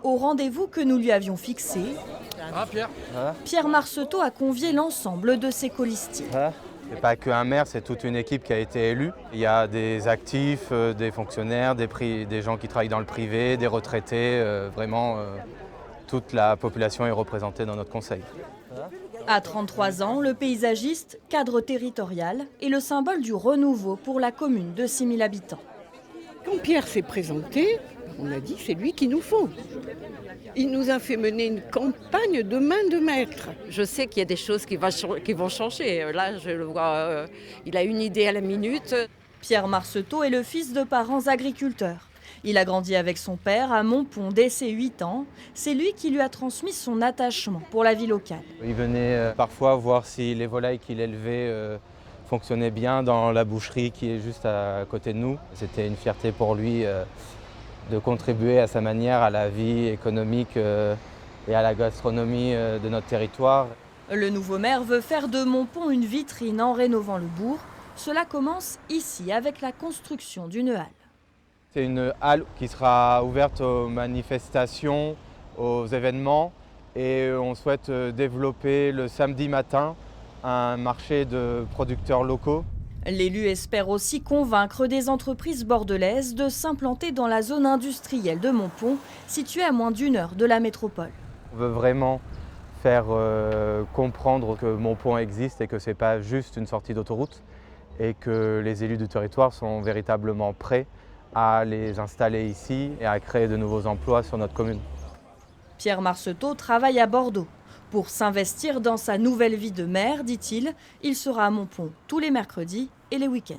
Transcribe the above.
Au rendez-vous que nous lui avions fixé, Pierre. Pierre Marceteau a convié l'ensemble de ses colistiers. C'est pas qu'un maire, c'est toute une équipe qui a été élue. Il y a des actifs, des fonctionnaires, des gens qui travaillent dans le privé, des retraités. Toute la population est représentée dans notre conseil. À 33 ans, le paysagiste, cadre territorial, est le symbole du renouveau pour la commune de 6 000 habitants. Quand Pierre s'est présenté, on a dit c'est lui qu'il nous faut. Il nous a fait mener une campagne de main de maître. Je sais qu'il y a des choses qui vont changer. Là, je le vois, il a une idée à la minute. Pierre Marceteau est le fils de parents agriculteurs. Il a grandi avec son père à Montpont dès ses 8 ans. C'est lui qui lui a transmis son attachement pour la vie locale. Il venait parfois voir si les volailles qu'il élevait fonctionnaient bien dans la boucherie qui est juste à côté de nous. C'était une fierté pour lui de contribuer à sa manière à la vie économique et à la gastronomie de notre territoire. Le nouveau maire veut faire de Montpont une vitrine en rénovant le bourg. Cela commence ici avec la construction d'une halle. C'est une halle qui sera ouverte aux manifestations, aux événements et on souhaite développer le samedi matin un marché de producteurs locaux. L'élu espère aussi convaincre des entreprises bordelaises de s'implanter dans la zone industrielle de Montpont, située à moins d'1 heure de la métropole. On veut vraiment faire comprendre que Montpont existe et que ce n'est pas juste une sortie d'autoroute et que les élus du territoire sont véritablement prêts à les installer ici et à créer de nouveaux emplois sur notre commune. Pierre Marceteau travaille à Bordeaux. Pour s'investir dans sa nouvelle vie de maire, dit-il, il sera à Montpont tous les mercredis et les week-ends.